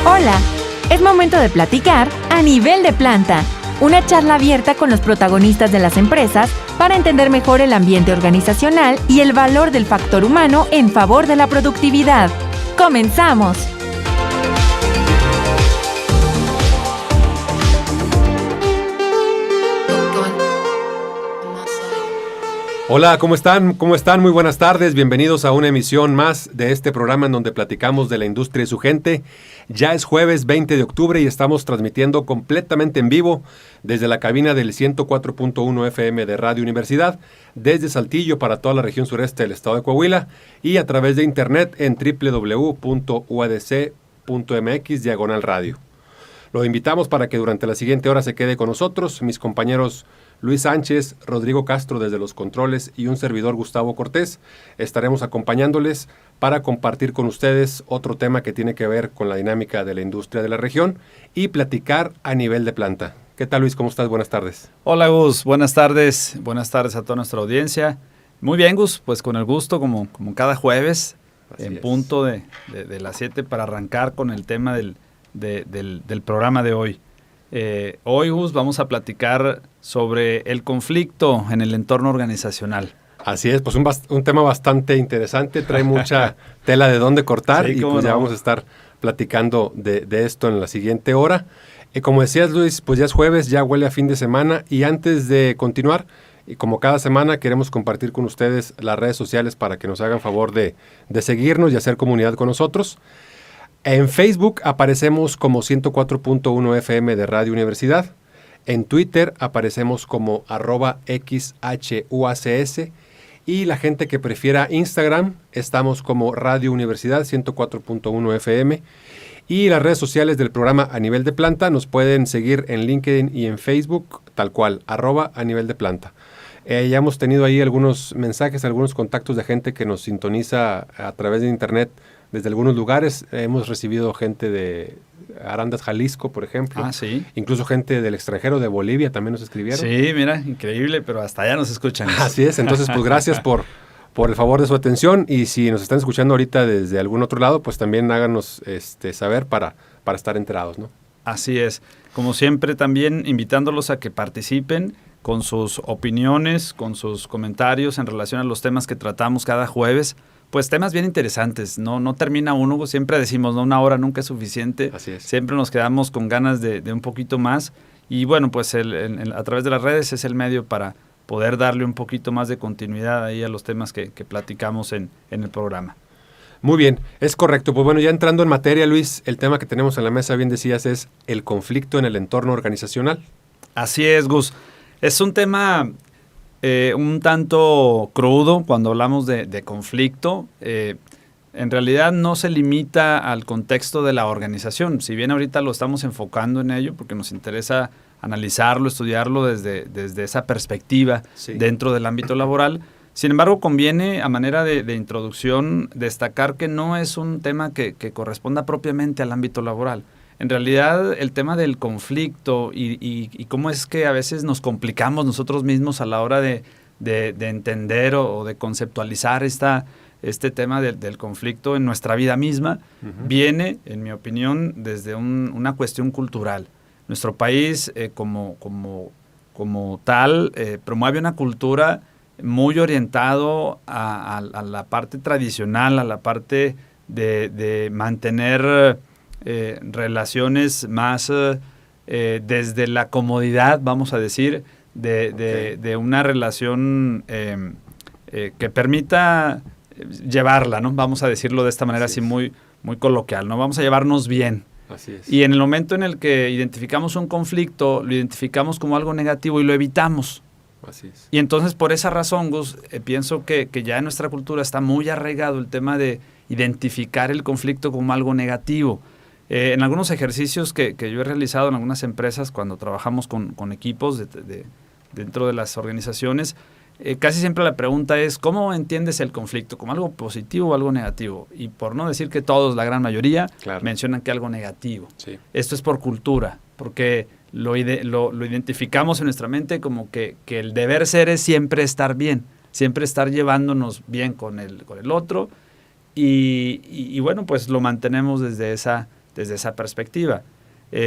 Hola, es momento de platicar a nivel de planta, una charla abierta con los protagonistas de las empresas para entender mejor el ambiente organizacional y el valor del factor humano en favor de la productividad. ¡Comenzamos! Hola, ¿cómo están? ¿Cómo están? Muy buenas tardes. Bienvenidos a una emisión más de este programa en donde platicamos de la industria y su gente. Ya es jueves 20 de octubre y estamos transmitiendo completamente en vivo desde la cabina del 104.1 FM de Radio Universidad, desde Saltillo para toda la región sureste del estado de Coahuila y a través de internet en www.uadc.mx/radio. Lo invitamos para que durante la siguiente hora se quede con nosotros, mis compañeros Luis Sánchez, Rodrigo Castro desde los controles y un servidor Gustavo Cortés. Estaremos acompañándoles para compartir con ustedes otro tema que tiene que ver con la dinámica de la industria de la región y platicar a nivel de planta. ¿Qué tal, Luis? ¿Cómo estás? Buenas tardes. Hola, Gus. Buenas tardes. Buenas tardes a toda nuestra audiencia. Muy bien, Gus. Pues con el gusto, como cada jueves, punto de las 7 para arrancar con el tema del programa de hoy. Hoy, Gus, vamos a platicar sobre el conflicto en el entorno organizacional. Así es, pues un tema bastante interesante, trae mucha tela de dónde cortar y pues ya vamos a estar platicando de esto en la siguiente hora. Como decías, Luis, pues ya es jueves, ya huele a fin de semana y antes de continuar, y como cada semana queremos compartir con ustedes las redes sociales para que nos hagan favor de seguirnos y hacer comunidad con nosotros. En Facebook aparecemos como 104.1 FM de Radio Universidad. En Twitter aparecemos como @XHUACS. Y la gente que prefiera Instagram, estamos como Radio Universidad 104.1 FM. Y las redes sociales del programa A Nivel de Planta nos pueden seguir en LinkedIn y en Facebook, tal cual, @A Nivel de Planta. Ya hemos tenido ahí algunos mensajes, algunos contactos de gente que nos sintoniza a través de internet desde algunos lugares. Hemos recibido gente de Arandas, Jalisco, por ejemplo. Ah, sí. Incluso gente del extranjero, de Bolivia, también nos escribieron. Sí, mira, increíble, pero hasta allá nos escuchan. Así es, entonces pues gracias por el favor de su atención y si nos están escuchando ahorita desde algún otro lado, pues también háganos saber para estar enterados, ¿no? Así es. Como siempre, también invitándolos a que participen con sus opiniones, con sus comentarios en relación a los temas que tratamos cada jueves. Pues temas bien interesantes, no termina uno, siempre decimos, ¿no? Una hora nunca es suficiente. Así es. Siempre nos quedamos con ganas de un poquito más. Y bueno, pues a través de las redes es el medio para poder darle un poquito más de continuidad ahí a los temas que platicamos en el programa. Muy bien, es correcto. Pues bueno, ya entrando en materia, Luis, el tema que tenemos en la mesa, bien decías, es el conflicto en el entorno organizacional. Así es, Gus. Es un tema un tanto crudo cuando hablamos de conflicto. En realidad no se limita al contexto de la organización. Si bien ahorita lo estamos enfocando en ello porque nos interesa analizarlo, estudiarlo desde esa perspectiva dentro del ámbito laboral. Sin embargo, conviene a manera de introducción destacar que no es un tema que corresponda propiamente al ámbito laboral. En realidad, el tema del conflicto y cómo es que a veces nos complicamos nosotros mismos a la hora de entender o de conceptualizar este tema del conflicto en nuestra vida misma, viene, en mi opinión, desde una cuestión cultural. Nuestro país, como tal, promueve una cultura muy orientado a la parte tradicional, a la parte de mantener relaciones más desde la comodidad, vamos a decir, de una relación que permita llevarla, ¿no? Vamos a decirlo de esta manera así muy, muy coloquial, ¿no? Vamos a llevarnos bien. Así es. Y en el momento en el que identificamos un conflicto, lo identificamos como algo negativo y lo evitamos. Así es. Y entonces, por esa razón, Gus, pienso que ya en nuestra cultura está muy arraigado el tema de identificar el conflicto como algo negativo. En algunos ejercicios que yo he realizado en algunas empresas, cuando trabajamos con equipos dentro de las organizaciones, casi siempre la pregunta es, ¿cómo entiendes el conflicto? ¿Como algo positivo o algo negativo? Y por no decir que todos, la gran mayoría, mencionan que algo negativo. Sí. Esto es por cultura, porque lo identificamos en nuestra mente como que el deber ser es siempre estar bien, siempre estar llevándonos bien con el otro, y bueno, pues lo mantenemos desde esa desde esa perspectiva.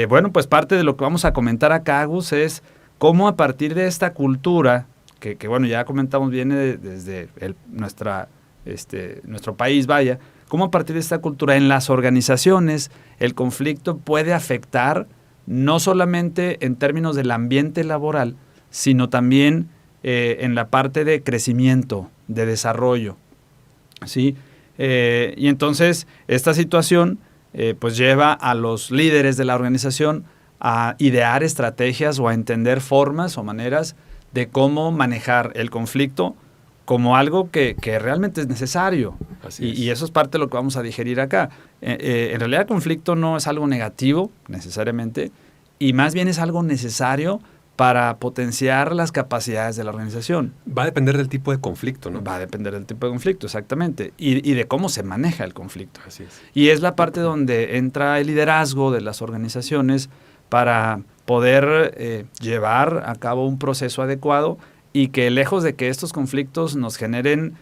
Bueno, pues parte de lo que vamos a comentar acá, Gus, es cómo a partir de esta cultura, que bueno, ya comentamos, viene desde nuestro país, vaya, cómo a partir de esta cultura en las organizaciones el conflicto puede afectar no solamente en términos del ambiente laboral, sino también en la parte de crecimiento, de desarrollo, ¿sí? Y entonces esta situación pues lleva a los líderes de la organización a idear estrategias o a entender formas o maneras de cómo manejar el conflicto como algo que realmente es necesario. Y eso es parte de lo que vamos a digerir acá. En realidad el conflicto no es algo negativo necesariamente, y más bien es algo necesario para potenciar las capacidades de la organización. Va a depender del tipo de conflicto, ¿no? Va a depender del tipo de conflicto, exactamente, y de cómo se maneja el conflicto. Así es. Y es la parte donde entra el liderazgo de las organizaciones para poder llevar a cabo un proceso adecuado y que lejos de que estos conflictos nos generen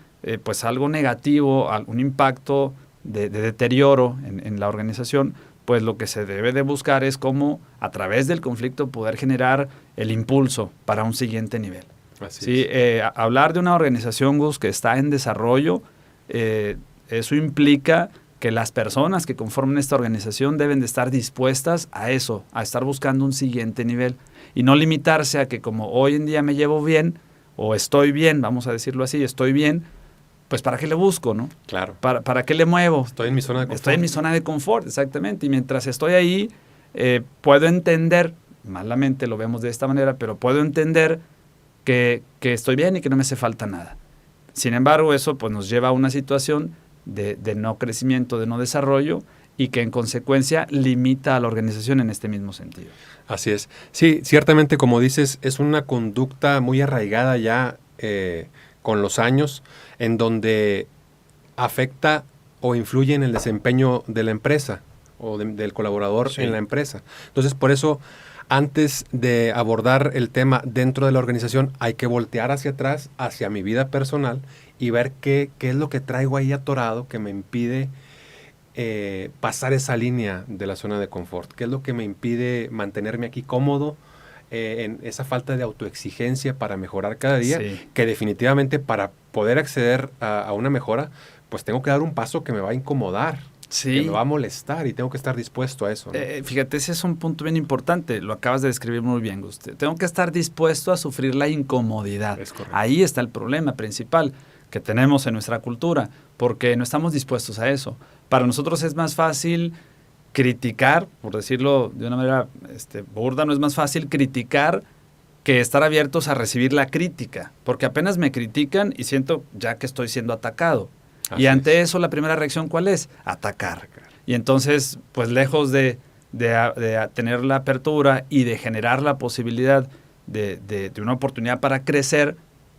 pues algo negativo, algún impacto de deterioro en la organización, pues lo que se debe de buscar es cómo a través del conflicto poder generar el impulso para un siguiente nivel. Así Hablar de una organización, Gus, que está en desarrollo, eso implica que las personas que conforman esta organización deben de estar dispuestas a eso, a estar buscando un siguiente nivel y no limitarse a que como hoy en día me llevo bien o estoy bien, vamos a decirlo así, estoy bien, pues ¿para qué le busco, no? Claro. ¿Para qué le muevo? Estoy en mi zona de confort. Estoy en mi zona de confort, exactamente. Y mientras estoy ahí, puedo entender, malamente lo vemos de esta manera, pero puedo entender que estoy bien y que no me hace falta nada. Sin embargo, eso pues nos lleva a una situación de no crecimiento, de no desarrollo, y que en consecuencia limita a la organización en este mismo sentido. Así es. Sí, ciertamente, como dices, es una conducta muy arraigada ya con los años, en donde afecta o influye en el desempeño de la empresa o del colaborador en la empresa. Entonces, por eso, antes de abordar el tema dentro de la organización, hay que voltear hacia atrás, hacia mi vida personal, y ver qué es lo que traigo ahí atorado que me impide pasar esa línea de la zona de confort. ¿Qué es lo que me impide mantenerme aquí cómodo? En esa falta de autoexigencia para mejorar cada día, que definitivamente para poder acceder a una mejora, pues tengo que dar un paso que me va a incomodar, que me va a molestar, y tengo que estar dispuesto a eso, ¿no? Fíjate, ese es un punto bien importante, lo acabas de describir muy bien, Gustavo. Tengo que estar dispuesto a sufrir la incomodidad. Es correcto. Ahí está el problema principal que tenemos en nuestra cultura, porque no estamos dispuestos a eso. Para nosotros es más fácil criticar, por decirlo de una manera burda, no es más fácil criticar que estar abiertos a recibir la crítica, porque apenas me critican y siento ya que estoy siendo atacado. Y ante eso, la primera reacción, ¿cuál es? Atacar. Y entonces, pues lejos de tener la apertura y de generar la posibilidad de una oportunidad para crecer,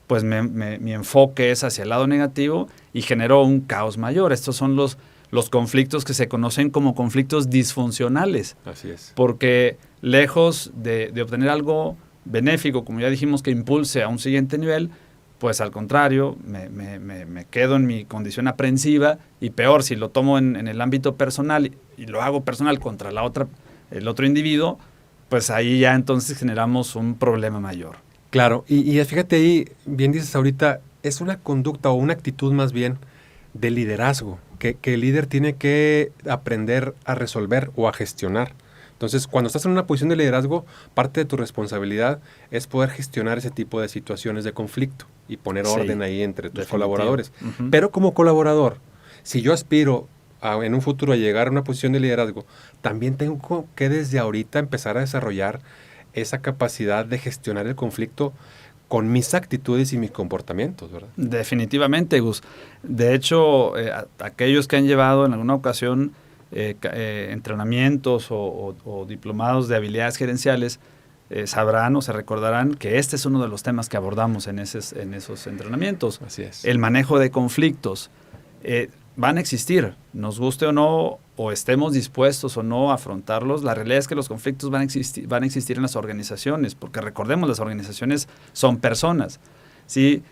pues mi enfoque es hacia el lado negativo y generó un caos mayor. Estos son los conflictos que se conocen como conflictos disfuncionales. Así es. Porque lejos de obtener algo benéfico, como ya dijimos, que impulse a un siguiente nivel, pues al contrario, me quedo en mi condición aprensiva, y peor, si lo tomo en el ámbito personal y lo hago personal contra el otro individuo, pues ahí ya entonces generamos un problema mayor. Claro, y fíjate ahí, bien dices ahorita, es una conducta o una actitud más bien de liderazgo, que el líder tiene que aprender a resolver o a gestionar. Entonces, cuando estás en una posición de liderazgo, parte de tu responsabilidad es poder gestionar ese tipo de situaciones de conflicto y poner orden ahí entre tus colaboradores. Uh-huh. Pero como colaborador, si yo aspiro en un futuro a llegar a una posición de liderazgo, también tengo que desde ahorita empezar a desarrollar esa capacidad de gestionar el conflicto con mis actitudes y mis comportamientos, ¿verdad? Definitivamente, Gus. De hecho, aquellos que han llevado en alguna ocasión entrenamientos o diplomados de habilidades gerenciales sabrán o se recordarán que este es uno de los temas que abordamos en esos entrenamientos. Así es. El manejo de conflictos. Van a existir, nos guste o no, o estemos dispuestos o no a afrontarlos. La realidad es que los conflictos van a existir en las organizaciones, porque recordemos, las organizaciones son personas. Sí,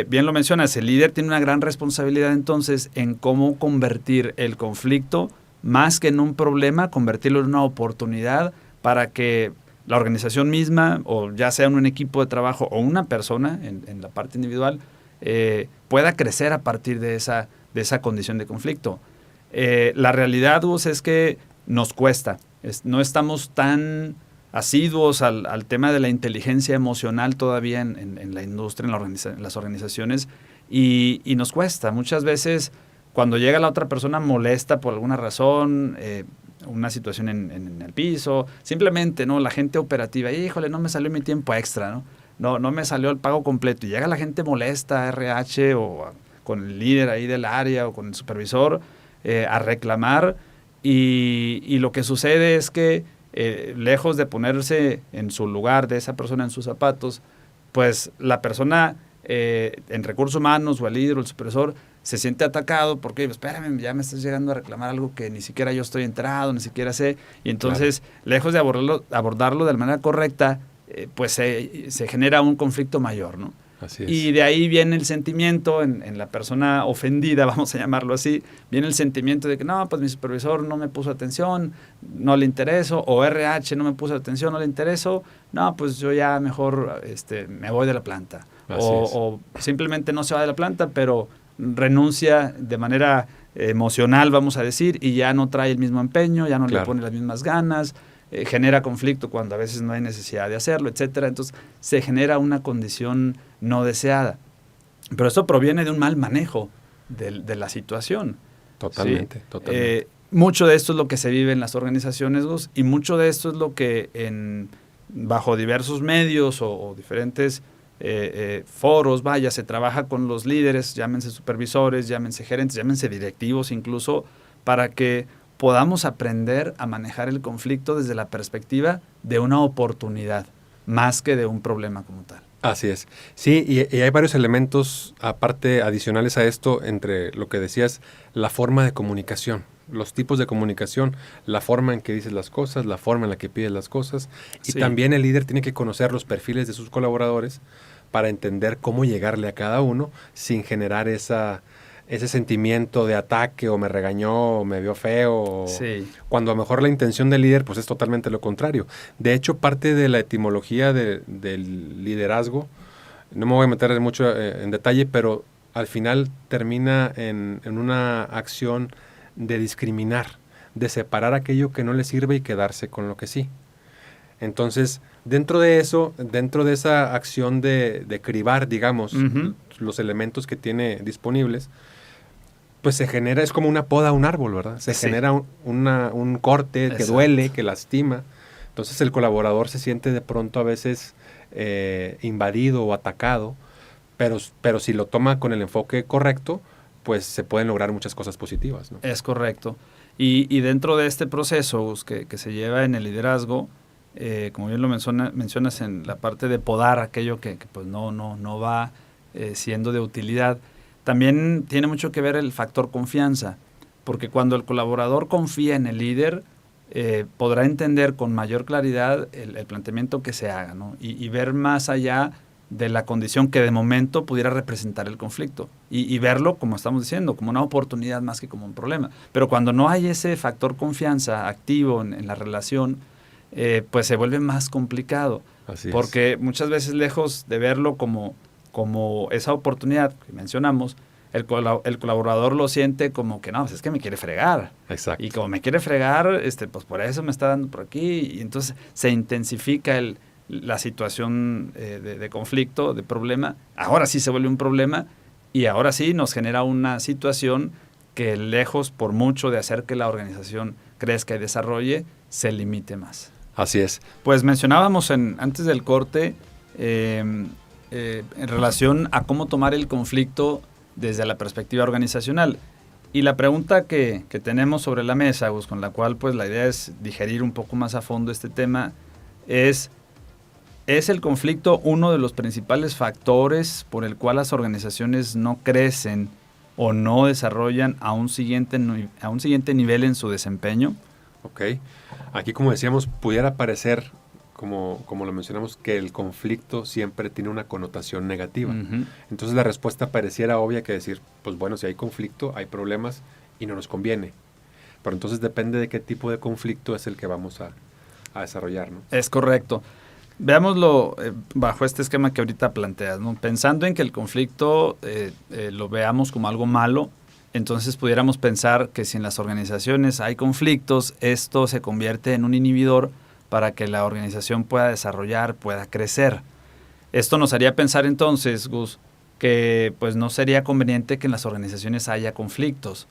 bien lo mencionas, el líder tiene una gran responsabilidad entonces en cómo convertir el conflicto más que en un problema, convertirlo en una oportunidad para que la organización misma, o ya sea un equipo de trabajo o una persona en la parte individual, pueda crecer a partir de esa condición de conflicto. La realidad, Gus, es que nos cuesta. No estamos tan asiduos al tema de la inteligencia emocional todavía en la industria, en las organizaciones, y nos cuesta. Muchas veces, cuando llega la otra persona molesta por alguna razón, una situación en el piso, simplemente, ¿no? La gente operativa, híjole, no me salió mi tiempo extra, ¿no? No me salió el pago completo. Y llega la gente molesta a RH o con el líder ahí del área o con el supervisor a reclamar, y lo que sucede es que lejos de ponerse en su lugar de esa persona, en sus zapatos, pues la persona en recursos humanos o el líder o el supervisor se siente atacado porque, espérame, ya me estás llegando a reclamar algo que ni siquiera yo estoy enterado, ni siquiera sé. Y entonces, lejos de abordarlo de la manera correcta, pues se genera un conflicto mayor, ¿no? Así es. Y de ahí viene el sentimiento en la persona ofendida, vamos a llamarlo así, viene el sentimiento de que no, pues mi supervisor no me puso atención, no le intereso, o RH no me puso atención, no le intereso, no, pues yo ya mejor me voy de la planta. O simplemente no se va de la planta, pero renuncia de manera emocional, vamos a decir, y ya no trae el mismo empeño, ya no le pone las mismas ganas, genera conflicto cuando a veces no hay necesidad de hacerlo, etcétera. Entonces se genera una condición no deseada. Pero esto proviene de un mal manejo de la situación. Totalmente, ¿sí? totalmente. Mucho de esto es lo que se vive en las organizaciones, Gus, y mucho de esto es lo que bajo diversos medios o diferentes foros, se trabaja con los líderes, llámense supervisores, llámense gerentes, llámense directivos incluso, para que podamos aprender a manejar el conflicto desde la perspectiva de una oportunidad, más que de un problema como tal. Así es. Sí, y hay varios elementos, aparte, adicionales a esto, entre lo que decías, la forma de comunicación, los tipos de comunicación, la forma en que dices las cosas, la forma en la que pides las cosas, y también el líder tiene que conocer los perfiles de sus colaboradores para entender cómo llegarle a cada uno sin generar ese sentimiento de ataque o me regañó o me vio feo, cuando a lo mejor la intención del líder pues es totalmente lo contrario. De hecho, parte de la etimología del liderazgo, no me voy a meter mucho en detalle, pero al final termina en una acción de discriminar, de separar aquello que no le sirve y quedarse con lo que sí. Entonces, dentro de esa acción de cribar, digamos, los elementos que tiene disponibles, pues se genera, es como una poda a un árbol, ¿verdad? Se genera un corte que duele, que lastima. Entonces el colaborador se siente de pronto a veces invadido o atacado, pero si lo toma con el enfoque correcto, pues se pueden lograr muchas cosas positivas, ¿no? Es correcto. Y dentro de este proceso que se lleva en el liderazgo, como bien lo mencionas en la parte de podar aquello que pues no va siendo de utilidad, también tiene mucho que ver el factor confianza, porque cuando el colaborador confía en el líder, podrá entender con mayor claridad el planteamiento que se haga, ¿no? Y ver más allá de la condición que de momento pudiera representar el conflicto y verlo, como estamos diciendo, como una oportunidad más que como un problema. Pero cuando no hay ese factor confianza activo en la relación, pues se vuelve más complicado. Así porque muchas veces, lejos de verlo como esa oportunidad que mencionamos, el colaborador lo siente como que no, pues es que me quiere fregar. Exacto. Y como me quiere fregar, pues por eso me está dando por aquí. Y entonces se intensifica la situación de conflicto, de problema. Ahora sí se vuelve un problema y ahora sí nos genera una situación que, lejos por mucho de hacer que la organización crezca y desarrolle, se limite más. Así es. Pues mencionábamos antes del corte en relación a cómo tomar el conflicto desde la perspectiva organizacional. Y la pregunta que tenemos sobre la mesa, Gus, con la cual pues la idea es digerir un poco más a fondo este tema, ¿es el conflicto uno de los principales factores por el cual las organizaciones no crecen o no desarrollan a un siguiente nivel en su desempeño? Ok. Aquí, como decíamos, pudiera parecer, como lo mencionamos, que el conflicto siempre tiene una connotación negativa. Uh-huh. Entonces la respuesta pareciera obvia, que decir, pues bueno, si hay conflicto, hay problemas y no nos conviene. pero entonces depende de qué tipo de conflicto es el que vamos a desarrollar, ¿no? Es correcto. Veámoslo bajo este esquema que ahorita planteas, ¿no? Pensando en que el conflicto lo veamos como algo malo, entonces pudiéramos pensar que si en las organizaciones hay conflictos, esto se convierte en un inhibidor para que la organización pueda desarrollar, pueda crecer. Esto nos haría pensar entonces, Gus, que pues no sería conveniente que en las organizaciones haya conflictos.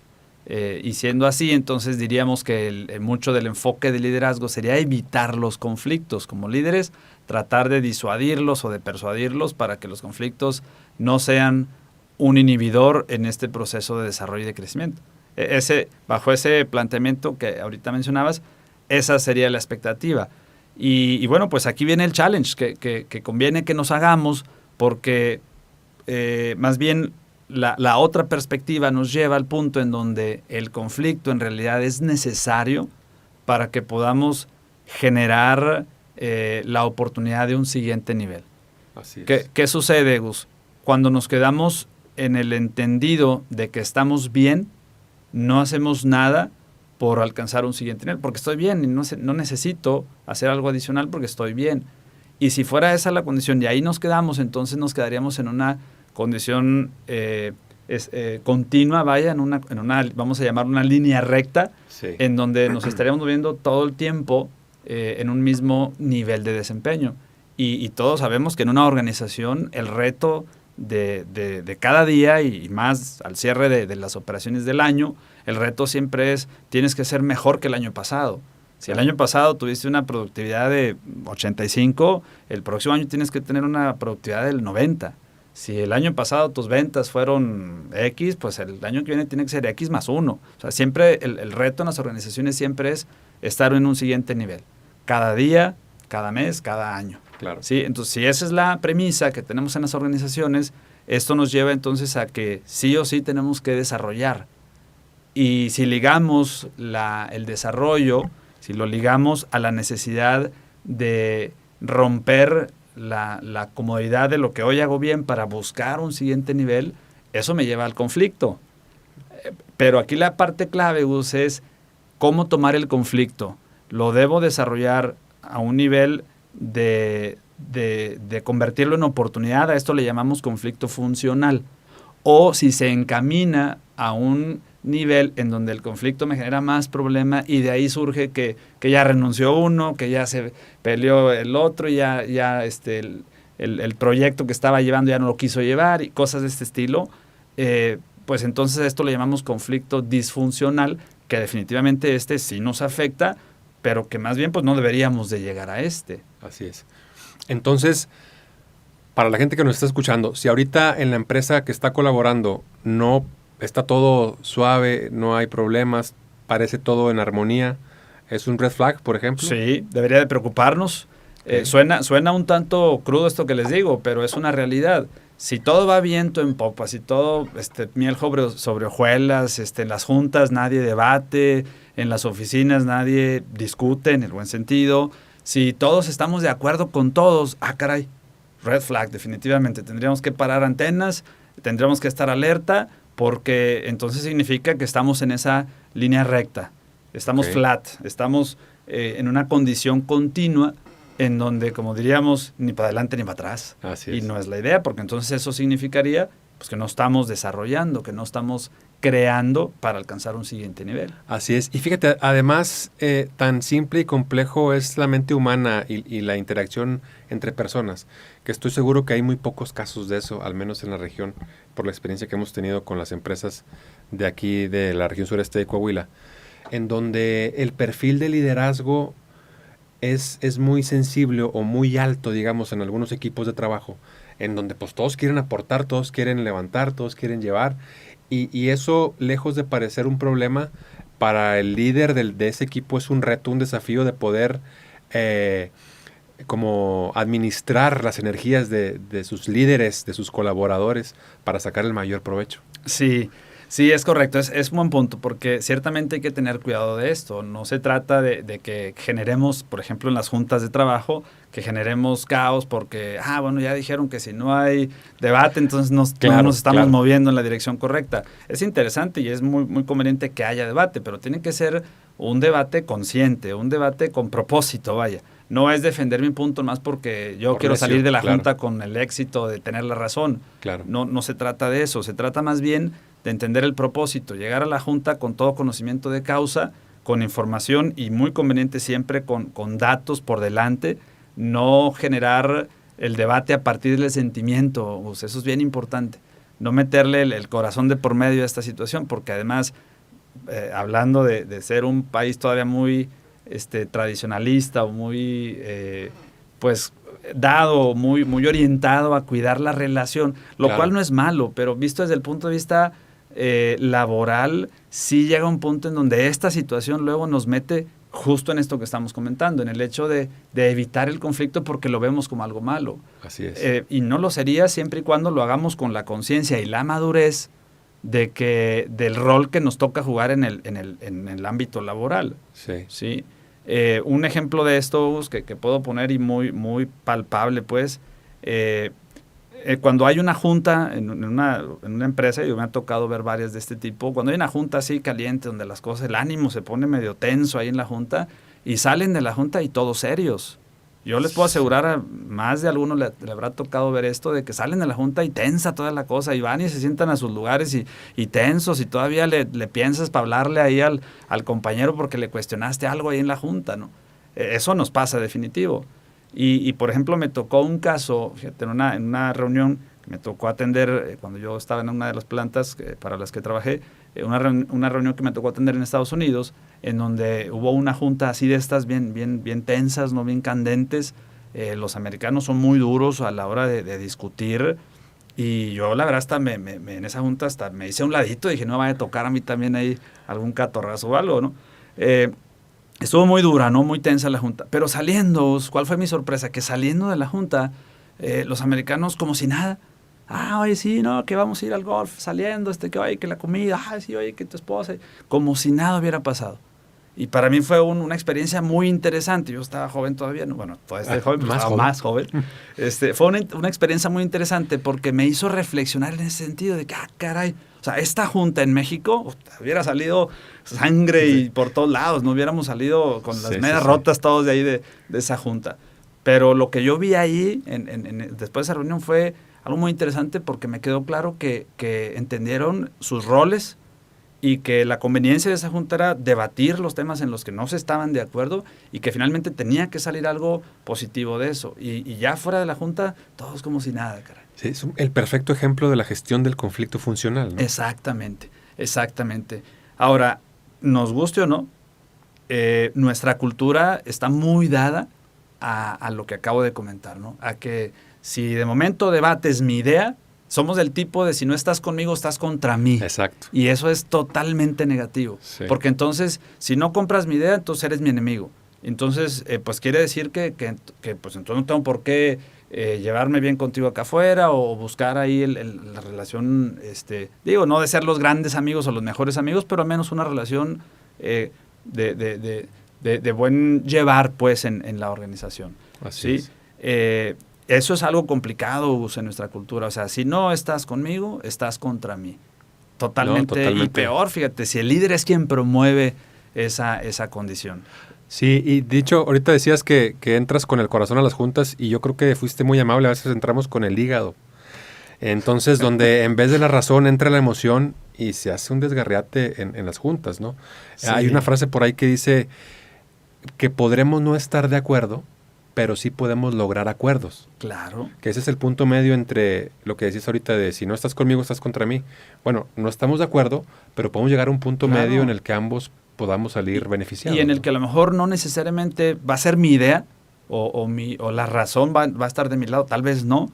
Y siendo así, entonces diríamos que mucho del enfoque de liderazgo sería evitar los conflictos. Como líderes, tratar de disuadirlos o de persuadirlos para que los conflictos no sean un inhibidor en este proceso de desarrollo y de crecimiento. Bajo ese planteamiento que ahorita mencionabas, esa sería la expectativa. Y bueno, pues aquí viene el challenge que conviene que nos hagamos, porque más bien la otra perspectiva nos lleva al punto en donde el conflicto en realidad es necesario para que podamos generar la oportunidad de un siguiente nivel. Así es. ¿Qué sucede, Gus? Cuando nos quedamos en el entendido de que estamos bien, no hacemos nada por alcanzar un siguiente nivel, porque estoy bien y no necesito hacer algo adicional porque estoy bien. Y si fuera esa la condición y ahí nos quedamos, entonces nos quedaríamos en una condición continua, en una, vamos a llamar una línea recta, sí, en donde nos estaríamos moviendo todo el tiempo en un mismo nivel de desempeño. Y todos sabemos que en una organización el reto de cada día y más al cierre de las operaciones del año, el reto siempre es, tienes que ser mejor que el año pasado. Si el año pasado tuviste una productividad de 85, el próximo año tienes que tener una productividad del 90. Si el año pasado tus ventas fueron X, pues el año que viene tiene que ser X más 1. O sea, siempre el reto en las organizaciones siempre es estar en un siguiente nivel. Cada día, cada mes, cada año. Claro. ¿Sí? Entonces, si esa es la premisa que tenemos en las organizaciones, esto nos lleva entonces a que sí o sí tenemos que desarrollar. Y si ligamos el desarrollo, si lo ligamos a la necesidad de romper la comodidad de lo que hoy hago bien para buscar un siguiente nivel, eso me lleva al conflicto. Pero aquí la parte clave, Gus, es cómo tomar el conflicto. Lo debo desarrollar a un nivel de convertirlo en oportunidad, a esto le llamamos conflicto funcional. O si se encamina a un nivel en donde el conflicto me genera más problema y de ahí surge que ya renunció uno, que ya se peleó el otro, ya el proyecto que estaba llevando ya no lo quiso llevar y cosas de este estilo, pues entonces esto le llamamos conflicto disfuncional, que definitivamente sí nos afecta, pero que más bien pues no deberíamos de llegar a Así es. Entonces, para la gente que nos está escuchando, si ahorita en la empresa que está colaborando no está todo suave, no hay problemas, parece todo en armonía, ¿es un red flag, por ejemplo? Sí, debería de preocuparnos. Suena un tanto crudo esto que les digo, pero es una realidad. Si todo va viento en popa, si todo miel sobre hojuelas, en las juntas nadie debate, en las oficinas nadie discute en el buen sentido, si todos estamos de acuerdo con todos, caray, red flag, definitivamente. Tendríamos que parar antenas, tendríamos que estar alerta, porque entonces significa que estamos en esa línea recta, estamos flat, estamos en una condición continua en donde, como diríamos, ni para adelante ni para atrás. Así es. Y no es la idea, porque entonces eso significaría pues, que no estamos desarrollando, que no estamos creando para alcanzar un siguiente nivel. Así es. Y fíjate, además, tan simple y complejo es la mente humana y la interacción entre personas, que estoy seguro que hay muy pocos casos de eso, al menos en la región, por la experiencia que hemos tenido con las empresas de aquí, de la región sureste de Coahuila, en donde el perfil de liderazgo es muy sensible o muy alto, digamos, en algunos equipos de trabajo, en donde pues todos quieren aportar, todos quieren levantar, todos quieren llevar, y eso, lejos de parecer un problema, para el líder de ese equipo es un reto, un desafío de poder como administrar las energías de sus líderes, de sus colaboradores, para sacar el mayor provecho. Sí, Sí, es correcto, es un buen punto, porque ciertamente hay que tener cuidado de esto. No se trata de que generemos, por ejemplo, en las juntas de trabajo, que generemos caos porque, bueno, ya dijeron que si no hay debate, entonces no nos estamos moviendo en la dirección correcta. Es interesante y es muy, muy conveniente que haya debate, pero tiene que ser un debate consciente, un debate con propósito, vaya. No es defender mi punto más porque yo quiero salir de la junta con el éxito de tener la razón. Claro. No se trata de eso, se trata más bien de entender el propósito, llegar a la junta con todo conocimiento de causa, con información y muy conveniente siempre con datos por delante, no generar el debate a partir del sentimiento, eso es bien importante, no meterle el corazón de por medio a esta situación, porque además, hablando de ser un país todavía muy tradicionalista o muy, dado, muy, muy orientado a cuidar la relación, lo cual no es malo, pero visto desde el punto de vista laboral, sí llega un punto en donde esta situación luego nos mete justo en esto que estamos comentando, en el hecho de evitar el conflicto porque lo vemos como algo malo. Así es. Y no lo sería siempre y cuando lo hagamos con la conciencia y la madurez del rol que nos toca jugar en el ámbito laboral. Sí. Un ejemplo de esto que puedo poner y muy, muy palpable, pues, cuando hay una junta en una empresa, yo me ha tocado ver varias de este tipo, cuando hay una junta así caliente, donde las cosas, el ánimo se pone medio tenso ahí en la junta, y salen de la junta y todos serios. Yo les puedo asegurar a más de alguno le habrá tocado ver esto, de que salen de la junta y tensa toda la cosa, y van y se sientan a sus lugares y tensos, y todavía le piensas para hablarle ahí al compañero porque le cuestionaste algo ahí en la junta, ¿no? Eso nos pasa definitivo. Y por ejemplo, me tocó un caso, fíjate, en una reunión que me tocó atender cuando yo estaba en una de las plantas para las que trabajé, una reunión que me tocó atender en Estados Unidos, en donde hubo una junta así de estas bien tensas, no bien candentes. Los americanos son muy duros a la hora de discutir, y yo la verdad hasta en esa junta hasta me hice a un ladito, dije no vaya a tocar a mí también ahí algún catorrazo o algo, ¿no? Estuvo muy dura, ¿no? Muy tensa la junta. Pero saliendo, ¿cuál fue mi sorpresa? Que saliendo de la junta, los americanos como si nada. Oye, sí, no, que vamos a ir al golf, saliendo, que oye, que la comida, sí, oye, que tu esposa. Como si nada hubiera pasado. Y para mí fue una experiencia muy interesante. Yo estaba joven todavía, ¿no? Bueno, todavía estoy joven, pero estaba más joven. Fue una experiencia muy interesante porque me hizo reflexionar en ese sentido de que, caray, o sea, esta junta en México hubiera salido sangre y por todos lados, no hubiéramos salido con las medias rotas todos de ahí de esa junta. Pero lo que yo vi ahí después de esa reunión fue algo muy interesante porque me quedó claro que entendieron sus roles y que la conveniencia de esa junta era debatir los temas en los que no se estaban de acuerdo y que finalmente tenía que salir algo positivo de eso. Y ya fuera de la junta, todos como si nada, caray. Sí, es el perfecto ejemplo de la gestión del conflicto funcional, ¿no? Exactamente. Ahora, nos guste o no, nuestra cultura está muy dada a lo que acabo de comentar, ¿no? A que si de momento debates mi idea, somos del tipo de si no estás conmigo, estás contra mí. Exacto. Y eso es totalmente negativo. Sí. Porque entonces, si no compras mi idea, entonces eres mi enemigo. Entonces, pues quiere decir que pues entonces no tengo por qué llevarme bien contigo acá afuera o buscar ahí la relación, no de ser los grandes amigos o los mejores amigos, pero al menos una relación de buen llevar, pues, en la organización. Así ¿sí? Es. Eso es algo complicado, Gus, en nuestra cultura. O sea, si no estás conmigo, estás contra mí. Totalmente. Y peor, fíjate, si el líder es quien promueve esa condición. Sí, y dicho, ahorita decías que entras con el corazón a las juntas y yo creo que fuiste muy amable, a veces entramos con el hígado. Entonces, donde en vez de la razón entra la emoción y se hace un desgarriate en las juntas, ¿no? Sí. Hay una frase por ahí que dice que podremos no estar de acuerdo, pero sí podemos lograr acuerdos. Claro. Que ese es el punto medio entre lo que decías ahorita de si no estás conmigo, estás contra mí. Bueno, no estamos de acuerdo, pero podemos llegar a un punto medio en el que ambos podamos salir beneficiados. Y en el que a lo mejor no necesariamente va a ser mi idea o la razón va a estar de mi lado, tal vez no.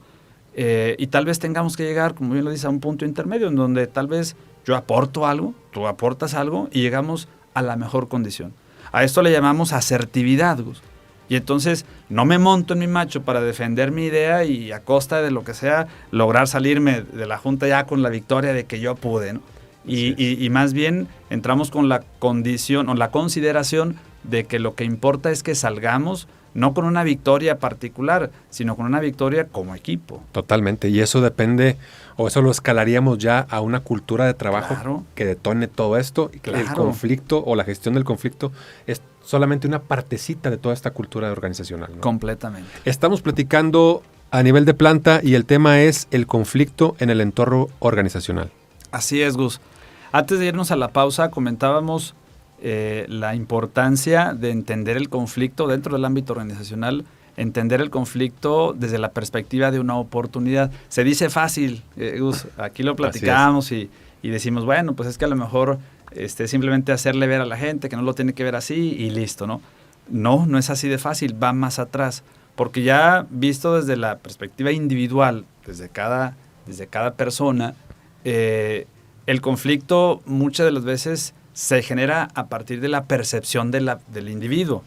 Y tal vez tengamos que llegar, como bien lo dice, a un punto intermedio en donde tal vez yo aporto algo, tú aportas algo y llegamos a la mejor condición. A esto le llamamos asertividad, Gus. Y entonces no me monto en mi macho para defender mi idea y a costa de lo que sea lograr salirme de la junta ya con la victoria de que yo pude, ¿no? Y más bien entramos con la condición o la consideración de que lo que importa es que salgamos no con una victoria particular, sino con una victoria como equipo. Totalmente, y eso depende, o eso lo escalaríamos ya a una cultura de trabajo que detone todo esto, y que el conflicto o la gestión del conflicto es solamente una partecita de toda esta cultura organizacional, ¿no? Completamente. Estamos platicando a nivel de planta y el tema es el conflicto en el entorno organizacional. Así es, Gus. Antes de irnos a la pausa, comentábamos la importancia de entender el conflicto dentro del ámbito organizacional, entender el conflicto desde la perspectiva de una oportunidad. Se dice fácil, Gus, aquí lo platicamos y decimos, bueno, pues es que a lo mejor simplemente hacerle ver a la gente que no lo tiene que ver así y listo, ¿no? No es así de fácil, va más atrás, porque ya visto desde la perspectiva individual, desde cada persona, el conflicto muchas de las veces se genera a partir de la percepción del individuo,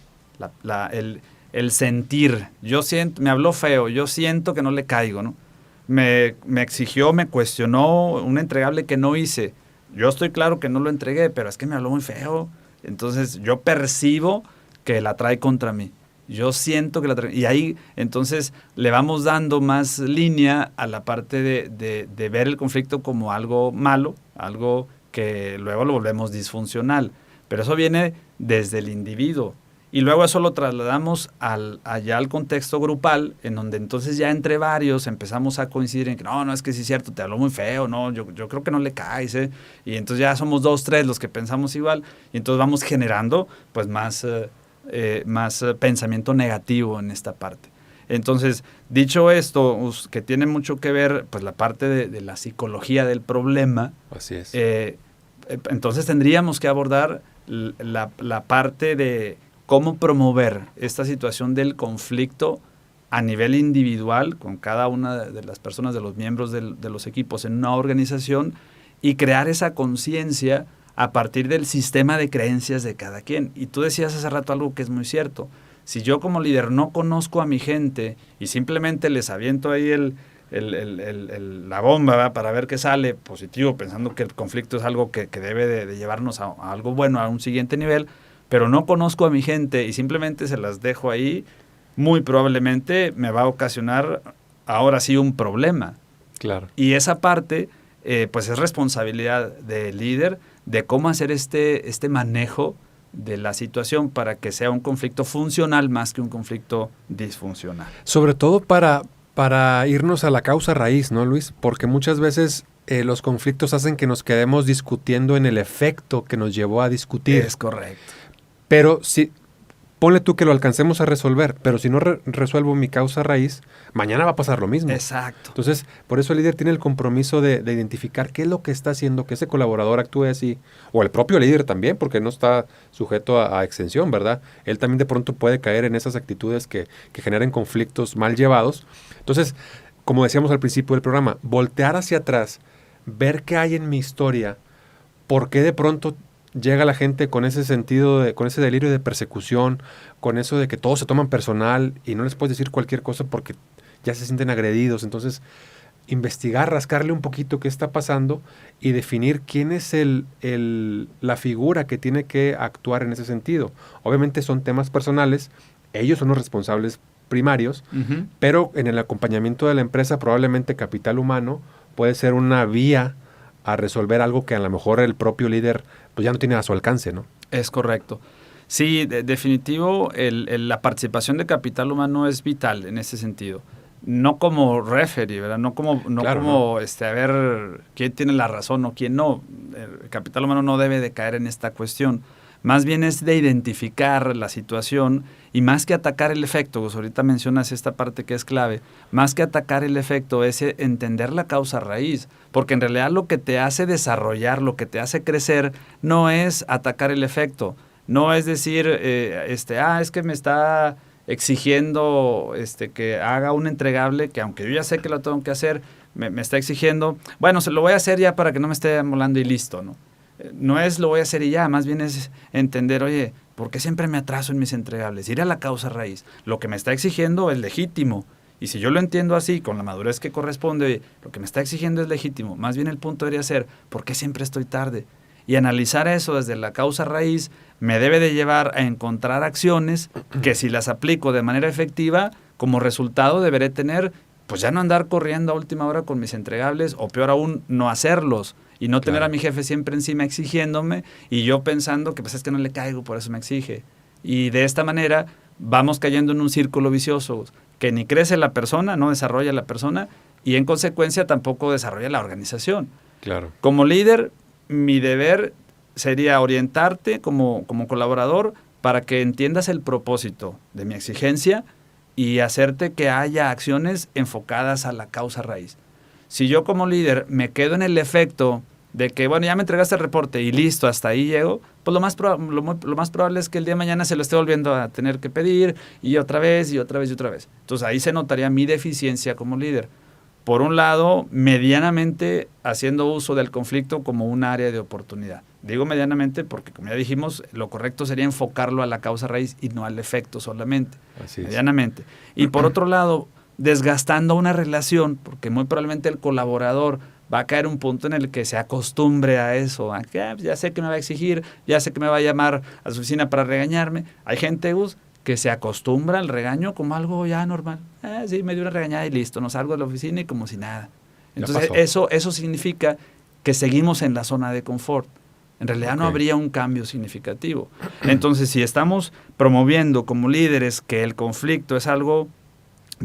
el sentir. Yo siento, me habló feo, yo siento que no le caigo, ¿no? Me exigió, me cuestionó un entregable que no hice. Yo estoy claro que no lo entregué, pero es que me habló muy feo. Entonces yo percibo que la trae contra mí. Yo siento que la trae. Y ahí entonces le vamos dando más línea a la parte de ver el conflicto como algo malo, algo que luego lo volvemos disfuncional. Pero eso viene desde el individuo. Y luego eso lo trasladamos allá al contexto grupal, en donde entonces ya entre varios empezamos a coincidir en que no, es que sí es cierto, te habló muy feo, no, yo creo que no le caes, ¿eh? Y entonces ya somos 2, 3 los que pensamos igual, y entonces vamos generando pues más pensamiento negativo en esta parte. Entonces, dicho esto, que tiene mucho que ver pues la parte de la psicología del problema. Así es. Entonces tendríamos que abordar la parte de cómo promover esta situación del conflicto a nivel individual con cada una de las personas, de los miembros de los equipos en una organización, y crear esa conciencia a partir del sistema de creencias de cada quien. Y tú decías hace rato algo que es muy cierto. Si yo como líder no conozco a mi gente y simplemente les aviento ahí la bomba, ¿verdad?, para ver qué sale positivo, pensando que el conflicto es algo que debe de llevarnos a algo bueno, a un siguiente nivel, pero no conozco a mi gente y simplemente se las dejo ahí, muy probablemente me va a ocasionar ahora sí un problema. Claro. Y esa parte, pues es responsabilidad del líder de cómo hacer este manejo de la situación para que sea un conflicto funcional más que un conflicto disfuncional. Sobre todo para irnos a la causa raíz, ¿no, Luis? Porque muchas veces los conflictos hacen que nos quedemos discutiendo en el efecto que nos llevó a discutir. Es correcto. Pero si, ponle tú que lo alcancemos a resolver, pero si no resuelvo mi causa raíz, mañana va a pasar lo mismo. Exacto. Entonces, por eso el líder tiene el compromiso de identificar qué es lo que está haciendo, que ese colaborador actúe así, o el propio líder también, porque no está sujeto a exención, ¿verdad? Él también de pronto puede caer en esas actitudes que generen conflictos mal llevados. Entonces, como decíamos al principio del programa, voltear hacia atrás, ver qué hay en mi historia, por qué de pronto llega la gente con ese sentido, con ese delirio de persecución, con eso de que todos se toman personal y no les puedes decir cualquier cosa porque ya se sienten agredidos. Entonces, investigar, rascarle un poquito qué está pasando y definir quién es la figura que tiene que actuar en ese sentido. Obviamente son temas personales, ellos son los responsables primarios, pero en el acompañamiento de la empresa probablemente capital humano puede ser una vía a resolver algo que a lo mejor el propio líder pues ya no tiene a su alcance, ¿no? Es correcto. Sí, definitivo, la participación de capital humano es vital en ese sentido. No como referee, ¿verdad? No como a ver quién tiene la razón o quién no. El capital humano no debe de caer en esta cuestión. Más bien es de identificar la situación y más que atacar el efecto, pues ahorita mencionas esta parte que es clave, más que atacar el efecto es entender la causa raíz, porque en realidad lo que te hace desarrollar, lo que te hace crecer, no es atacar el efecto, no es decir, es que me está exigiendo que haga un entregable, que aunque yo ya sé que lo tengo que hacer, me está exigiendo, bueno, se lo voy a hacer ya para que no me esté molando y listo, ¿no? No es lo voy a hacer y ya, más bien es entender, oye, ¿por qué siempre me atraso en mis entregables? Ir a la causa raíz. Lo que me está exigiendo es legítimo Y si yo lo entiendo así, con la madurez que corresponde, lo que me está exigiendo es legítimo. Más bien el punto debería ser, ¿por qué siempre estoy tarde? Y analizar eso desde la causa raíz me debe de llevar a encontrar acciones que si las aplico de manera efectiva, como resultado deberé tener, pues ya no andar corriendo a última hora con mis entregables, o peor aún, no hacerlos. Y no tener a mi jefe siempre encima exigiéndome y yo pensando que pues es que no le caigo, por eso me exige. Y de esta manera vamos cayendo en un círculo vicioso que ni crece la persona, no desarrolla la persona y en consecuencia tampoco desarrolla la organización. Claro. Como líder, mi deber sería orientarte como colaborador para que entiendas el propósito de mi exigencia y hacerte que haya acciones enfocadas a la causa raíz. Si yo como líder me quedo en el efecto de que, bueno, ya me entregaste el reporte y listo, hasta ahí llego, pues lo más probable es que el día de mañana se lo esté volviendo a tener que pedir y otra vez y otra vez y otra vez. Entonces ahí se notaría mi deficiencia como líder. Por un lado, medianamente haciendo uso del conflicto como un área de oportunidad. Digo medianamente porque, como ya dijimos, lo correcto sería enfocarlo a la causa raíz y no al efecto solamente. Así es. Medianamente. Y por otro lado, desgastando una relación, porque muy probablemente el colaborador va a caer un punto en el que se acostumbre a eso, a que ya sé que me va a exigir, ya sé que me va a llamar a su oficina para regañarme. Hay gente, Gus, que se acostumbra al regaño como algo ya normal. Sí, me dio una regañada y listo, no salgo de la oficina y como si nada. Entonces eso significa que seguimos en la zona de confort. En realidad no habría un cambio significativo. Entonces, si estamos promoviendo como líderes que el conflicto es algo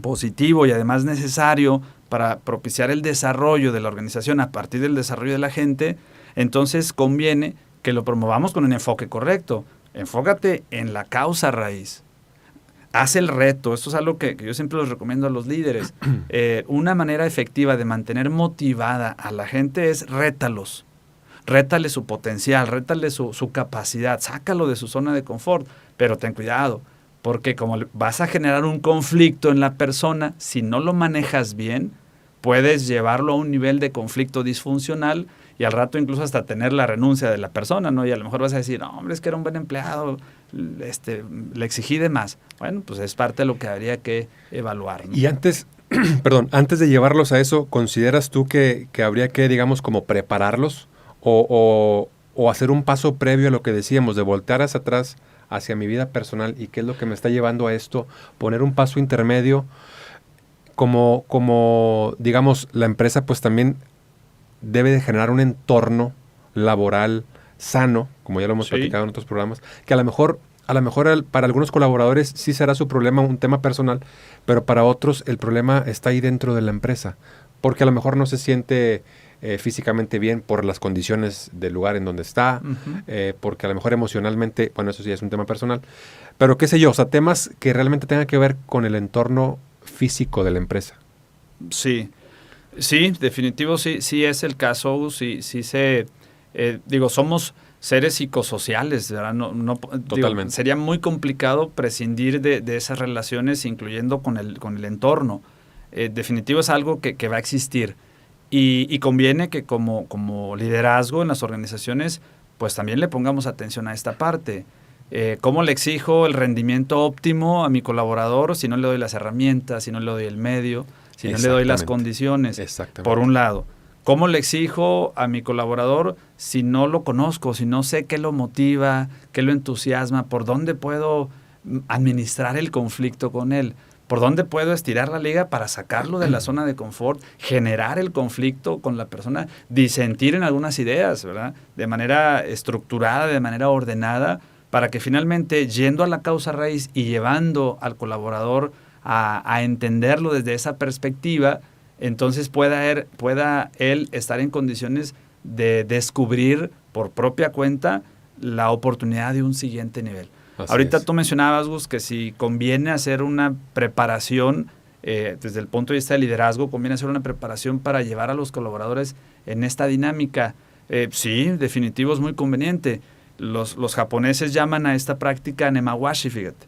positivo y además necesario para propiciar el desarrollo de la organización a partir del desarrollo de la gente, entonces conviene que lo promovamos con un enfoque correcto. Enfócate en la causa raíz. Haz el reto. Esto es algo que yo siempre les recomiendo a los líderes. Una manera efectiva de mantener motivada a la gente es rétalos. Rétale su potencial, rétale su capacidad, sácalo de su zona de confort, pero ten cuidado, porque como vas a generar un conflicto en la persona, si no lo manejas bien, puedes llevarlo a un nivel de conflicto disfuncional y al rato incluso hasta tener la renuncia de la persona, ¿no? Y a lo mejor vas a decir, no, hombre, es que era un buen empleado, le exigí de más. Bueno, pues es parte de lo que habría que evaluar, ¿no? Y antes, antes de llevarlos a eso, ¿consideras tú que habría que, digamos, como prepararlos o hacer un paso previo a lo que decíamos, de voltear hacia atrás, hacia mi vida personal y qué es lo que me está llevando a esto, poner un paso intermedio, como digamos, la empresa pues también debe de generar un entorno laboral sano, como ya lo hemos platicado en otros programas, que a lo mejor para algunos colaboradores sí será su problema un tema personal, pero para otros el problema está ahí dentro de la empresa, porque a lo mejor no se siente físicamente bien por las condiciones del lugar en donde está, porque a lo mejor emocionalmente, bueno, eso sí es un tema personal, pero qué sé yo, o sea, temas que realmente tengan que ver con el entorno físico de la empresa. Sí, definitivo, sí es el caso, sí somos seres psicosociales, ¿verdad? Totalmente. Sería muy complicado prescindir de esas relaciones, incluyendo con el entorno. Definitivo es algo que va a existir. Y conviene que como liderazgo en las organizaciones, pues también le pongamos atención a esta parte. ¿Cómo le exijo el rendimiento óptimo a mi colaborador si no le doy las herramientas, si no le doy el medio, si no le doy las condiciones? Exactamente. Por un lado. ¿Cómo le exijo a mi colaborador si no lo conozco, si no sé qué lo motiva, qué lo entusiasma, por dónde puedo administrar el conflicto con él? ¿Por dónde puedo estirar la liga para sacarlo de la zona de confort, generar el conflicto con la persona, disentir en algunas ideas, ¿verdad? De manera estructurada, de manera ordenada, para que finalmente, yendo a la causa raíz y llevando al colaborador a entenderlo desde esa perspectiva, entonces pueda él estar en condiciones de descubrir por propia cuenta la oportunidad de un siguiente nivel. Ahorita tú mencionabas, Gus, que si conviene hacer una preparación, desde el punto de vista de liderazgo, conviene hacer una preparación para llevar a los colaboradores en esta dinámica. Sí, definitivo, es muy conveniente. Los japoneses llaman a esta práctica nemawashi, fíjate.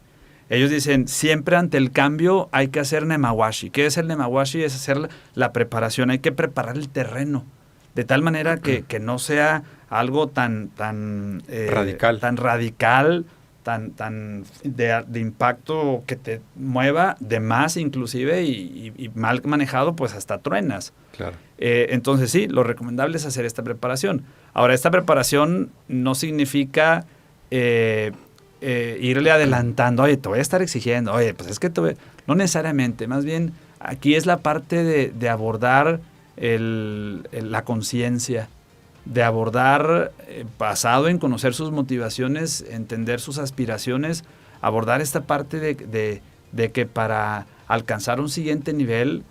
Ellos dicen, siempre ante el cambio hay que hacer nemawashi. ¿Qué es el nemawashi? Es hacer la preparación, hay que preparar el terreno, de tal manera que no sea algo tan radical, tan de impacto que te mueva de más inclusive y mal manejado, pues hasta truenas. Claro. Entonces sí, lo recomendable es hacer esta preparación. Ahora, esta preparación no significa irle adelantando, oye, te voy a estar exigiendo, oye, pues es que no necesariamente, más bien aquí es la parte de abordar la conciencia, de abordar, basado en conocer sus motivaciones, entender sus aspiraciones, abordar esta parte de que para alcanzar un siguiente nivel,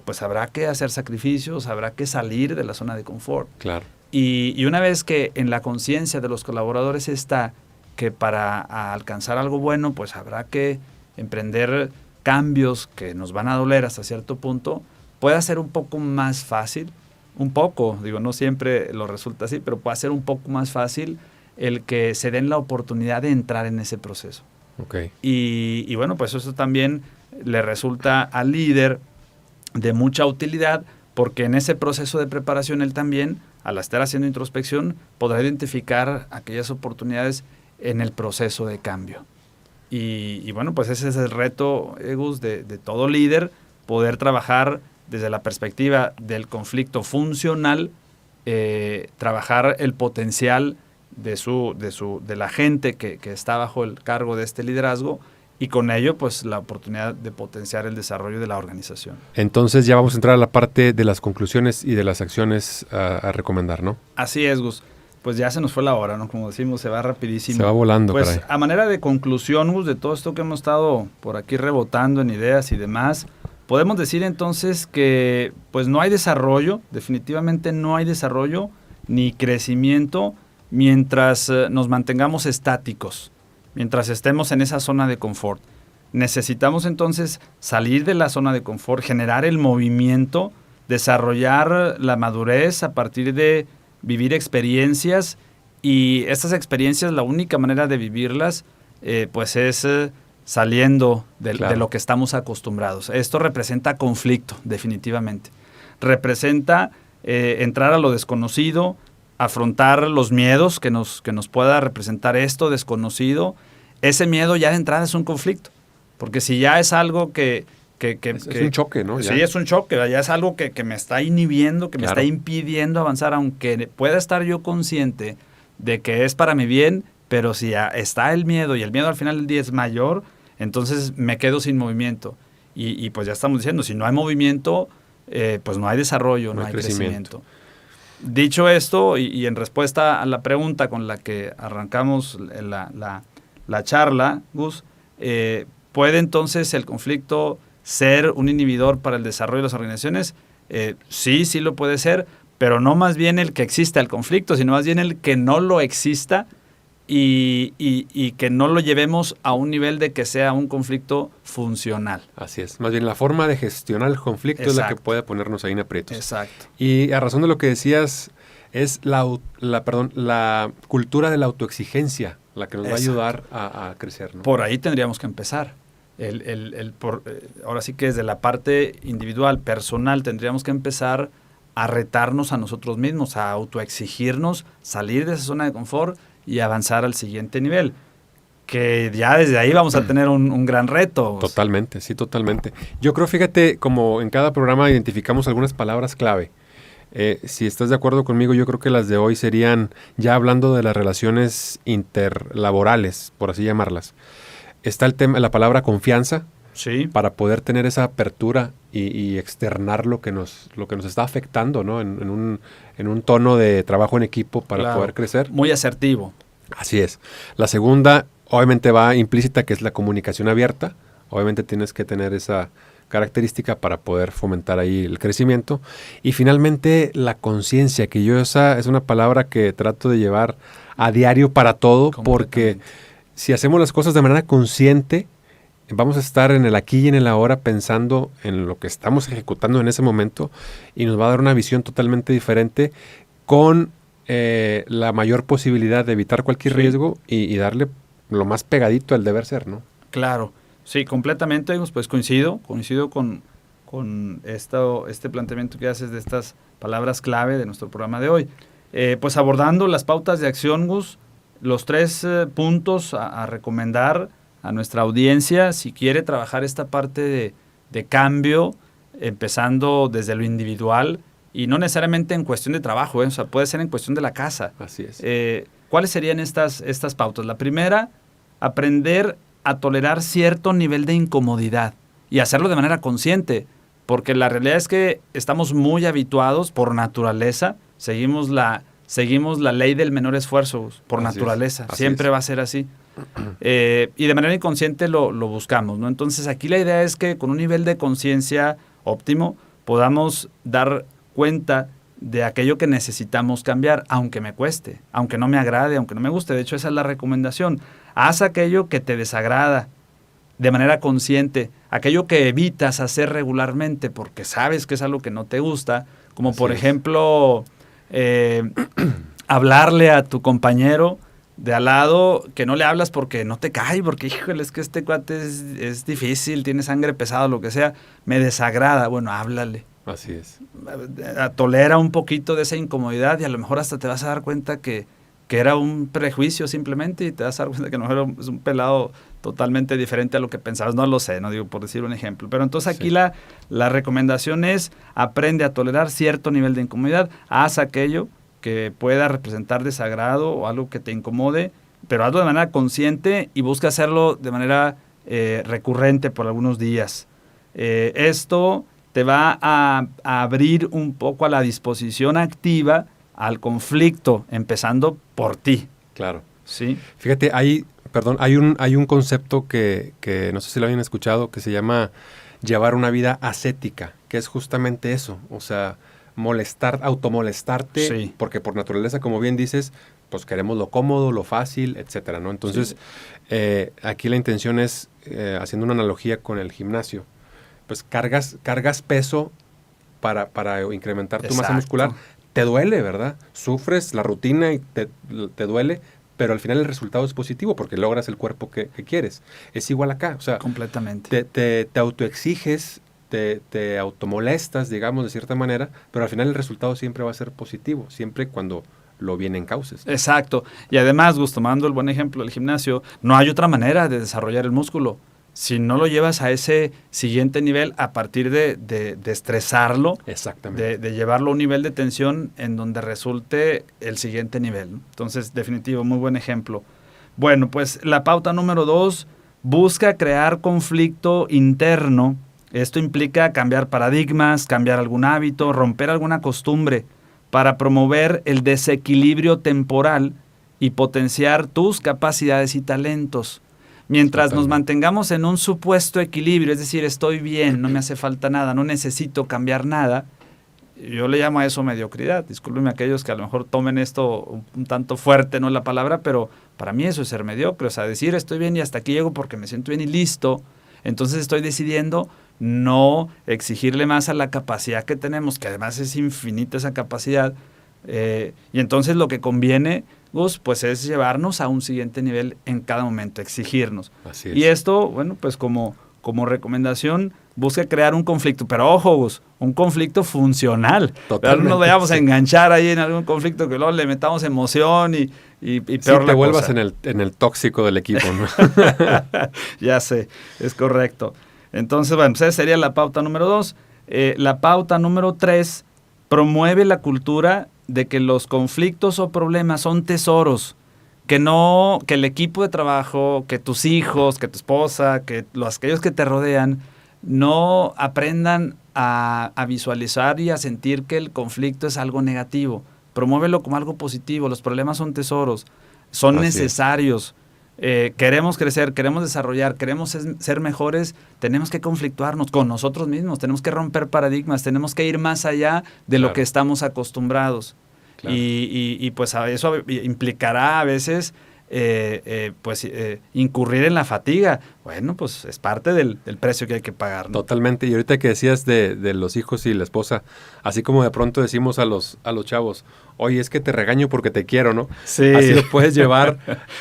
pues habrá que hacer sacrificios, habrá que salir de la zona de confort. Claro. Y una vez que en la conciencia de los colaboradores está que para alcanzar algo bueno, pues habrá que emprender cambios que nos van a doler hasta cierto punto, puede ser un poco más fácil. Un poco, digo, no siempre lo resulta así, pero puede ser un poco más fácil el que se den la oportunidad de entrar en ese proceso. Okay. Y bueno, pues eso también le resulta al líder de mucha utilidad, porque en ese proceso de preparación él también, al estar haciendo introspección, podrá identificar aquellas oportunidades en el proceso de cambio. Y bueno, pues ese es el reto, Gus, de todo líder, poder trabajar desde la perspectiva del conflicto funcional, trabajar el potencial de la gente que está bajo el cargo de este liderazgo y con ello pues la oportunidad de potenciar el desarrollo de la organización. Entonces ya vamos a entrar a la parte de las conclusiones y de las acciones a recomendar, ¿no? Así es, Gus. Pues ya se nos fue la hora, ¿no? Como decimos, se va rapidísimo. Se va volando, pues, caray. A manera de conclusión, Gus, de todo esto que hemos estado por aquí rebotando en ideas y demás, podemos decir entonces que pues no hay desarrollo, definitivamente no hay desarrollo ni crecimiento mientras nos mantengamos estáticos, mientras estemos en esa zona de confort. Necesitamos entonces salir de la zona de confort, generar el movimiento, desarrollar la madurez a partir de vivir experiencias, y estas experiencias, la única manera de vivirlas pues es saliendo de lo que estamos acostumbrados. Esto representa conflicto, definitivamente. Representa entrar a lo desconocido, afrontar los miedos que nos pueda representar esto desconocido. Ese miedo ya de entrada es un conflicto, porque si ya es algo que es un choque, ¿no? Sí, es un choque, ya es algo que me está inhibiendo, que me está impidiendo avanzar, aunque pueda estar yo consciente de que es para mi bien, pero si está el miedo y el miedo al final del día es mayor, entonces me quedo sin movimiento. Y pues ya estamos diciendo, si no hay movimiento, pues no hay desarrollo, no hay crecimiento. Dicho esto, y en respuesta a la pregunta con la que arrancamos la charla, Gus, ¿puede entonces el conflicto ser un inhibidor para el desarrollo de las organizaciones? Sí lo puede ser, pero no más bien el que exista el conflicto, sino más bien el que no lo exista y que no lo llevemos a un nivel de que sea un conflicto funcional. Así es. Más bien la forma de gestionar el conflicto es la que puede ponernos ahí en aprietos. Exacto. Y a razón de lo que decías, es la cultura de la autoexigencia la que nos va a ayudar a crecer, ¿no? Por ahí tendríamos que empezar. Ahora sí que desde la parte individual, personal, tendríamos que empezar a retarnos a nosotros mismos, a autoexigirnos, salir de esa zona de confort y avanzar al siguiente nivel. Que ya desde ahí vamos a tener un gran reto. Totalmente, sí, totalmente. Yo creo, fíjate, como en cada programa identificamos algunas palabras clave. Si estás de acuerdo conmigo, yo creo que las de hoy serían, ya hablando de las relaciones interlaborales, por así llamarlas. Está el tema, la palabra confianza, sí, para poder tener esa apertura y externar lo que nos está afectando, ¿no? En un tono de trabajo en equipo para poder crecer. Muy asertivo. Así es. La segunda, obviamente, va implícita, que es la comunicación abierta. Obviamente tienes que tener esa característica para poder fomentar ahí el crecimiento. Y finalmente, la conciencia, que yo esa es una palabra que trato de llevar a diario para todo, porque si hacemos las cosas de manera consciente, vamos a estar en el aquí y en el ahora pensando en lo que estamos ejecutando en ese momento, y nos va a dar una visión totalmente diferente con la mayor posibilidad de evitar cualquier riesgo y darle lo más pegadito al deber ser, ¿no? Claro, sí, completamente, pues coincido con este planteamiento que haces de estas palabras clave de nuestro programa de hoy. Pues abordando las pautas de acción, Gus, los 3 puntos a recomendar a nuestra audiencia si quiere trabajar esta parte de cambio, empezando desde lo individual y no necesariamente en cuestión de trabajo, o sea, puede ser en cuestión de la casa. Así es. ¿Cuáles serían estas pautas? La primera, aprender a tolerar cierto nivel de incomodidad y hacerlo de manera consciente, porque la realidad es que estamos muy habituados por naturaleza, seguimos la ley del menor esfuerzo por Así naturaleza, es. siempre va a ser así. Y de manera inconsciente lo buscamos, ¿no? Entonces aquí la idea es que con un nivel de conciencia óptimo podamos dar cuenta de aquello que necesitamos cambiar, aunque me cueste, aunque no me agrade, aunque no me guste. De hecho, esa es la recomendación. Haz aquello que te desagrada de manera consciente, aquello que evitas hacer regularmente porque sabes que es algo que no te gusta, como Así por es. ejemplo, hablarle a tu compañero de al lado que no le hablas porque no te cae, porque híjole, es que este cuate es difícil, tiene sangre pesada, lo que sea, me desagrada. Bueno, háblale. Así es. Tolera un poquito de esa incomodidad y a lo mejor hasta te vas a dar cuenta que era un prejuicio simplemente y te vas a dar cuenta que no era un pelado totalmente diferente a lo que pensabas. No lo sé, no digo por decir un ejemplo. Pero entonces aquí la recomendación es aprende a tolerar cierto nivel de incomodidad, haz aquello que pueda representar desagrado o algo que te incomode, pero hazlo de manera consciente y busca hacerlo de manera recurrente por algunos días. Esto te va a abrir un poco a la disposición activa al conflicto, empezando por ti. Claro. ¿Sí? Fíjate, hay un concepto que no sé si lo habían escuchado, que se llama llevar una vida ascética, que es justamente eso, o sea, automolestarte, Sí. porque por naturaleza, como bien dices, pues queremos lo cómodo, lo fácil, etcétera, ¿no? Entonces, aquí la intención es, haciendo una analogía con el gimnasio, pues cargas peso para incrementar tu masa muscular. Te duele, ¿verdad? Sufres la rutina y te duele, pero al final el resultado es positivo porque logras el cuerpo que quieres. Es igual acá, o sea, completamente. te autoexiges, te automolestas, digamos, de cierta manera, pero al final el resultado siempre va a ser positivo, siempre cuando lo bien encauces. Exacto. Y además, tomando el buen ejemplo del gimnasio, no hay otra manera de desarrollar el músculo. Si no lo llevas a ese siguiente nivel a partir de estresarlo, exactamente, de llevarlo a un nivel de tensión en donde resulte el siguiente nivel, ¿no? Entonces, definitivo, muy buen ejemplo. Bueno, pues la pauta número 2, busca crear conflicto interno. Esto implica cambiar paradigmas, cambiar algún hábito, romper alguna costumbre para promover el desequilibrio temporal y potenciar tus capacidades y talentos. Mientras nos mantengamos en un supuesto equilibrio, es decir, estoy bien, no me hace falta nada, no necesito cambiar nada, yo le llamo a eso mediocridad. Discúlpenme a aquellos que a lo mejor tomen esto un tanto fuerte, no es la palabra, pero para mí eso es ser mediocre. O sea, decir estoy bien y hasta aquí llego porque me siento bien y listo. Entonces estoy decidiendo no exigirle más a la capacidad que tenemos, que además es infinita esa capacidad. Y entonces lo que conviene, Gus, pues es llevarnos a un siguiente nivel en cada momento, exigirnos. Así es. Y esto, bueno, pues como recomendación, busca crear un conflicto. Pero ojo, Gus, un conflicto funcional. Totalmente. No nos vayamos a enganchar ahí en algún conflicto que luego le metamos emoción y peor sí, la te vuelvas cosa. en el tóxico del equipo, ¿no? Ya sé, es correcto. Entonces, bueno, pues esa sería la pauta número 2. La pauta número 3, promueve la cultura de que los conflictos o problemas son tesoros, que el equipo de trabajo, que tus hijos, que tu esposa, que aquellos que te rodean, no aprendan a visualizar y a sentir que el conflicto es algo negativo. Promuévelo como algo positivo. Los problemas son tesoros, son necesarios. Queremos crecer, queremos desarrollar, queremos ser mejores, tenemos que conflictuarnos con nosotros mismos, tenemos que romper paradigmas, tenemos que ir más allá de lo que estamos acostumbrados. Claro. Y pues eso implicará a veces incurrir en la fatiga. Bueno, pues es parte del precio que hay que pagar, ¿no? Totalmente. Y ahorita que decías de los hijos y la esposa, así como de pronto decimos a los chavos, oye, es que te regaño porque te quiero, ¿no? Sí. Así lo puedes llevar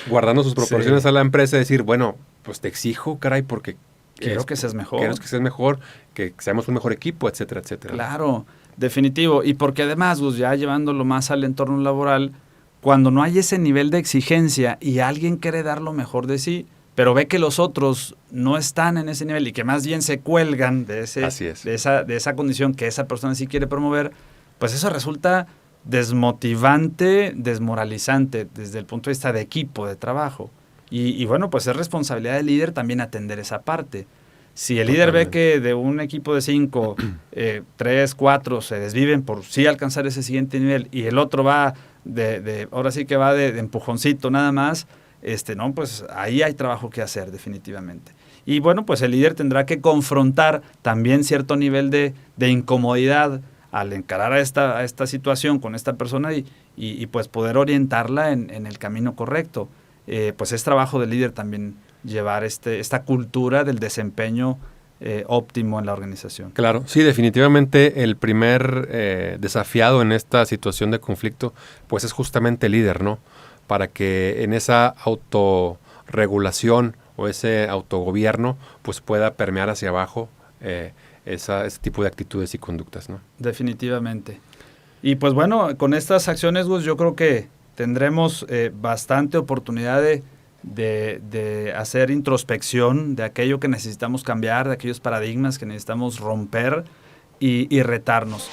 guardando sus proporciones a la empresa y decir, bueno, pues te exijo, caray, porque quiero que seas mejor. Quiero que seas mejor, que seamos un mejor equipo, etcétera, etcétera. Claro, definitivo. Y porque además, Gus, ya llevándolo más al entorno laboral, cuando no hay ese nivel de exigencia y alguien quiere dar lo mejor de sí, pero ve que los otros no están en ese nivel y que más bien se cuelgan de esa condición que esa persona sí quiere promover, pues eso resulta desmotivante, desmoralizante desde el punto de vista de equipo, de trabajo. Y bueno, pues es responsabilidad del líder también atender esa parte. Si el líder ve que de un equipo de 5, 3, 4 se desviven por sí alcanzar ese siguiente nivel y el otro va ahora sí que va de empujoncito nada más, no, pues ahí hay trabajo que hacer definitivamente. Y bueno, pues el líder tendrá que confrontar también cierto nivel de incomodidad al encarar a esta situación con esta persona y pues poder orientarla en el camino correcto. Pues es trabajo del líder también llevar esta cultura del desempeño óptimo en la organización. Claro, sí, definitivamente el primer desafiado en esta situación de conflicto, pues es justamente el líder, ¿no? Para que en esa autorregulación o ese autogobierno, pues pueda permear hacia abajo ese tipo de actitudes y conductas, ¿no? Definitivamente. Y pues bueno, con estas acciones, Gus, yo creo que tendremos bastante oportunidad de hacer introspección de aquello que necesitamos cambiar, de aquellos paradigmas que necesitamos romper y retarnos.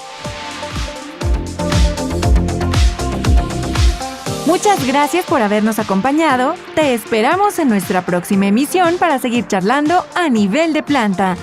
Muchas gracias por habernos acompañado. Te esperamos en nuestra próxima emisión para seguir charlando a nivel de planta.